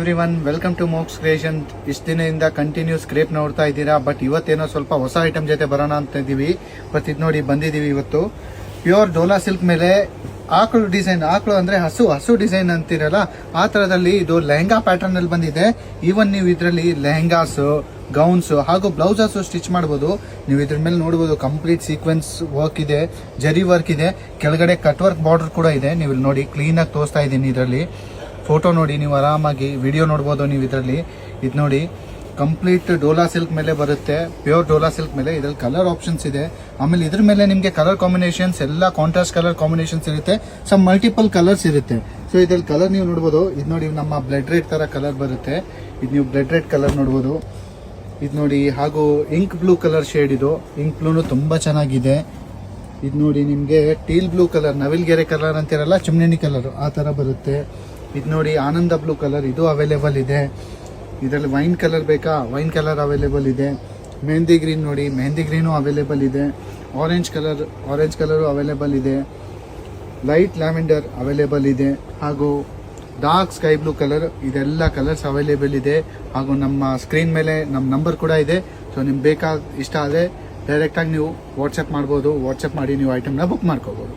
Everyone welcome to Moks creation. ಇಷ್ಟು ದಿನದಿಂದ continuous crepe ನೋಡ್ತಾ ಇದ್ದೀರಾ, ಬಟ್ ಇವತ್ತೇನೋ ಸ್ವಲ್ಪ ಹೊಸ ಐಟಮ್ ಜೊತೆ ಬರೋಣ ಅಂತ ಇದೀವಿ. ಬಟ್ ಇದು ನೋಡಿ ಬಂದಿದ್ದೀವಿ ಇವತ್ತು ಪ್ಯೂರ್ ಡೋಲಾ ಸಿಲ್ಕ್ ಮೇಲೆ ಆಕಳು ಡಿಸೈನ್, ಆಕಳು ಅಂದ್ರೆ ಹಸು ಡಿಸೈನ್ ಅಂತಿರಲ್ಲ ಆ ತರದಲ್ಲಿ ಇದು ಲೆಹಂಗಾ ಪ್ಯಾಟರ್ನ್ ಅಲ್ಲಿ ಬಂದಿದೆ. ಈವನ್ ನೀವು ಇದರಲ್ಲಿ ಲೆಹಂಗಾಸ್, ಗೌನ್ಸ್ ಹಾಗೂ ಬ್ಲೌಸಸ್ ಸ್ಟಿಚ್ ಮಾಡಬಹುದು. ನೀವು ಇದ್ರ ಮೇಲೆ ನೋಡಬಹುದು ಕಂಪ್ಲೀಟ್ ಸೀಕ್ವೆನ್ಸ್ ವರ್ಕ್ ಇದೆ, ಜರಿ ವರ್ಕ್ ಇದೆ, ಕೆಳಗಡೆ ಕಟ್ ವರ್ಕ್ ಬಾರ್ಡರ್ ಕೂಡ ಇದೆ. ನೀವು ಇಲ್ಲಿ ನೋಡಿ ಕ್ಲೀನ್ ಆಗಿ ತೋರಿಸ್ತಾ ಇದ್ದೀನಿ. ಇದರಲ್ಲಿ ಫೋಟೋ ನೋಡಿ, ನೀವು ಆರಾಮಾಗಿ ವಿಡಿಯೋ ನೋಡ್ಬೋದು. ನೀವು ಇದರಲ್ಲಿ ಇದು ನೋಡಿ ಕಂಪ್ಲೀಟ್ ಡೋಲಾ ಸಿಲ್ಕ್ ಮೇಲೆ ಬರುತ್ತೆ, ಪ್ಯೂರ್ ಡೋಲಾ ಸಿಲ್ಕ್ ಮೇಲೆ. ಇದ್ರಲ್ಲಿ ಕಲರ್ ಆಪ್ಷನ್ಸ್ ಇದೆ. ಆಮೇಲೆ ಇದ್ರ ಮೇಲೆ ನಿಮಗೆ ಕಲರ್ ಕಾಂಬಿನೇಷನ್ಸ್ ಎಲ್ಲ ಕಾಂಟ್ರಾಸ್ಟ್ ಕಲರ್ ಕಾಂಬಿನೇಷನ್ಸ್ ಇರುತ್ತೆ, ಸಮ್ ಮಲ್ಟಿಪಲ್ ಕಲರ್ಸ್ ಇರುತ್ತೆ. ಸೊ ಇದ್ರಲ್ಲಿ ಕಲರ್ ನೀವು ನೋಡ್ಬೋದು. ಇದು ನೋಡಿ ನಮ್ಮ ಬ್ಲಡ್ ರೆಡ್ ತರ ಕಲರ್ ಬರುತ್ತೆ. ಇದು ನೀವು ಬ್ಲಡ್ ರೆಡ್ ಕಲರ್ ನೋಡ್ಬೋದು. ಇದು ನೋಡಿ, ಹಾಗೂ ಇಂಕ್ ಬ್ಲೂ ಕಲರ್ ಶೇಡ್. ಇದು ಇಂಕ್ ಬ್ಲೂನು ತುಂಬಾ ಚೆನ್ನಾಗಿದೆ. ಇದು ನೋಡಿ ನಿಮಗೆ ಟೀಲ್ ಬ್ಲೂ ಕಲರ್, ನವಿಲ್ಗೆರೆ ಕಲರ್ ಅಂತಿರಲ್ಲ, ಚಿಮ್ನೆನಿ ಕಲರ್ ಆ ತರ ಬರುತ್ತೆ. ಇದು ನೋಡಿ ಆನಂದ ಬ್ಲೂ ಕಲರ್, ಇದು ಅವೈಲೇಬಲ್ ಇದೆ. ಇದರಲ್ಲಿ ವೈನ್ ಕಲರ್ ಬೇಕಾ, ವೈನ್ ಕಲರ್ ಅವೈಲೇಬಲ್ ಇದೆ. ಮೆಹಂದಿ ಗ್ರೀನ್ ನೋಡಿ, ಮೆಹಂದಿ ಗ್ರೀನು ಅವೈಲೇಬಲ್ ಇದೆ. ಆರೆಂಜ್ ಕಲರು ಅವೈಲೇಬಲ್ ಇದೆ. ಲೈಟ್ ಲ್ಯಾವೆಂಡರ್ ಅವೈಲೇಬಲ್ ಇದೆ. ಹಾಗೂ ಡಾರ್ಕ್ ಸ್ಕೈ ಬ್ಲೂ ಕಲರ್, ಇದೆಲ್ಲ ಕಲರ್ಸ್ ಅವೈಲೇಬಲ್ ಇದೆ. ಹಾಗೂ ನಮ್ಮ ಸ್ಕ್ರೀನ್ ಮೇಲೆ ನಮ್ಮ ನಂಬರ್ ಕೂಡ ಇದೆ. ಸೊ ನಿಮ್ಗೆ ಬೇಕಾದ ಇಷ್ಟ ಆದರೆ ಡೈರೆಕ್ಟಾಗಿ ನೀವು ವಾಟ್ಸಪ್ ಮಾಡ್ಬೋದು. ವಾಟ್ಸಪ್ ಮಾಡಿ ನೀವು ಐಟಮ್ನ ಬುಕ್ ಮಾಡ್ಕೋಬೋದು.